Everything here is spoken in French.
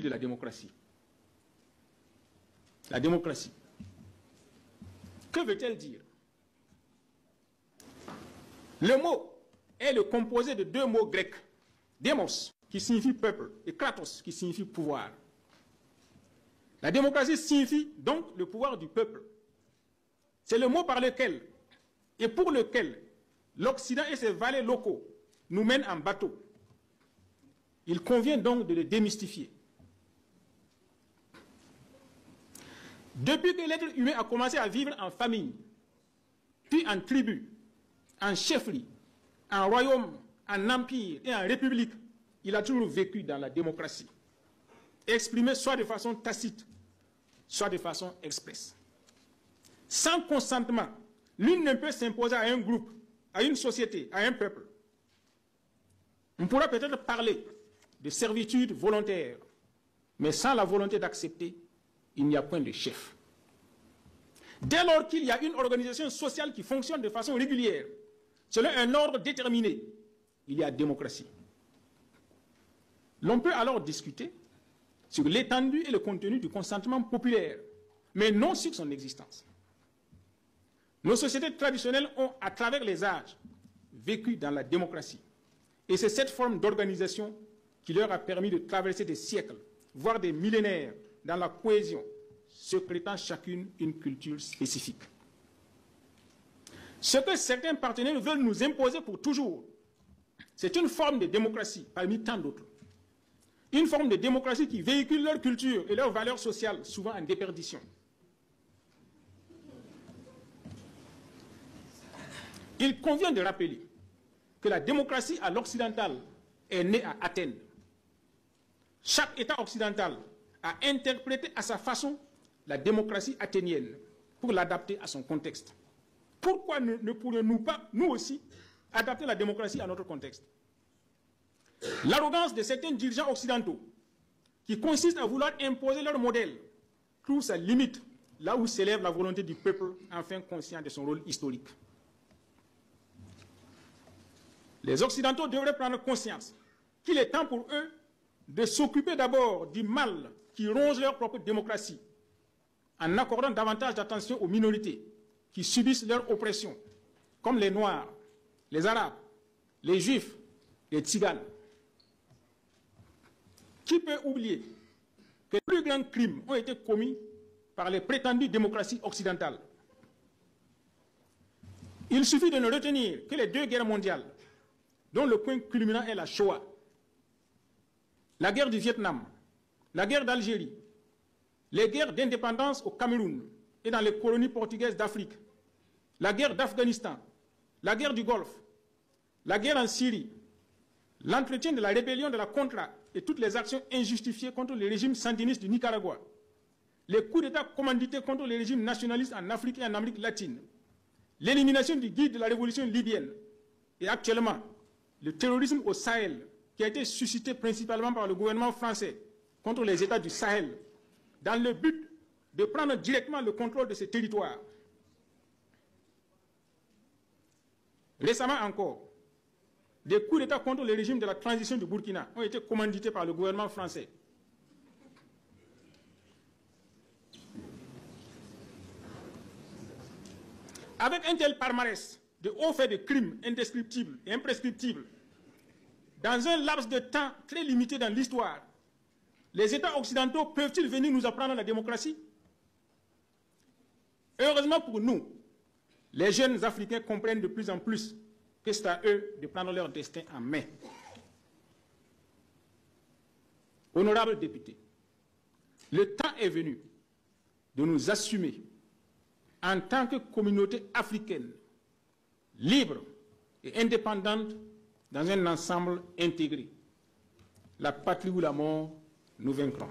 de la démocratie. La démocratie. Que veut-elle dire? Le mot est le composé de deux mots grecs. Démos, qui signifie peuple, et kratos, qui signifie pouvoir. La démocratie signifie donc le pouvoir du peuple. C'est le mot par lequel et pour lequel l'Occident et ses valets locaux nous mènent en bateau. Il convient donc de le démystifier. Depuis que l'être humain a commencé à vivre en famille, puis en tribu, en chefferie, en royaume, en empire et en république, il a toujours vécu dans la démocratie, exprimé soit de façon tacite, soit de façon expresse. Sans consentement, l'une ne peut s'imposer à un groupe, à une société, à un peuple. On pourra peut-être parler de servitude volontaire, mais sans la volonté d'accepter, il n'y a point de chef. Dès lors qu'il y a une organisation sociale qui fonctionne de façon régulière, selon un ordre déterminé, il y a démocratie. L'on peut alors discuter sur l'étendue et le contenu du consentement populaire, mais non sur son existence. Nos sociétés traditionnelles ont, à travers les âges, vécu dans la démocratie. Et c'est cette forme d'organisation qui leur a permis de traverser des siècles, voire des millénaires, dans la cohésion, secrétant chacune une culture spécifique. Ce que certains partenaires veulent nous imposer pour toujours, c'est une forme de démocratie parmi tant d'autres. Une forme de démocratie qui véhicule leur culture et leurs valeurs sociales, souvent en déperdition. Il convient de rappeler que la démocratie à l'occidental est née à Athènes. Chaque État occidental a interprété à sa façon la démocratie athénienne pour l'adapter à son contexte. Pourquoi ne pourrions-nous pas, nous aussi, adapter la démocratie à notre contexte? L'arrogance de certains dirigeants occidentaux, qui consiste à vouloir imposer leur modèle, trouve sa limite là où s'élève la volonté du peuple, enfin conscient de son rôle historique. Les Occidentaux devraient prendre conscience qu'il est temps pour eux de s'occuper d'abord du mal qui ronge leur propre démocratie, en accordant davantage d'attention aux minorités qui subissent leur oppression, comme les Noirs, les Arabes, les Juifs, les Tziganes. Qui peut oublier que les plus grands crimes ont été commis par les prétendues démocraties occidentales? Il suffit de ne retenir que les deux guerres mondiales, dont le point culminant est la Shoah, la guerre du Vietnam, la guerre d'Algérie, les guerres d'indépendance au Cameroun et dans les colonies portugaises d'Afrique, la guerre d'Afghanistan, la guerre du Golfe, la guerre en Syrie, l'entretien de la rébellion de la Contra et toutes les actions injustifiées contre le régime sandiniste du Nicaragua, les coups d'État commandités contre les régimes nationalistes en Afrique et en Amérique latine, l'élimination du guide de la révolution libyenne et actuellement le terrorisme au Sahel qui a été suscité principalement par le gouvernement français contre les États du Sahel dans le but de prendre directement le contrôle de ces territoires. Récemment encore, des coups d'État contre le régime de la transition du Burkina ont été commandités par le gouvernement français. Avec un tel palmarès de hauts faits de crimes indescriptibles et imprescriptibles, dans un laps de temps très limité dans l'histoire, les États occidentaux peuvent-ils venir nous apprendre la démocratie? Heureusement pour nous, les jeunes Africains comprennent de plus en plus que c'est à eux de prendre leur destin en main. Honorables députés, le temps est venu de nous assumer en tant que communauté africaine, libre et indépendante dans un ensemble intégré. La patrie ou la mort, nous vaincrons.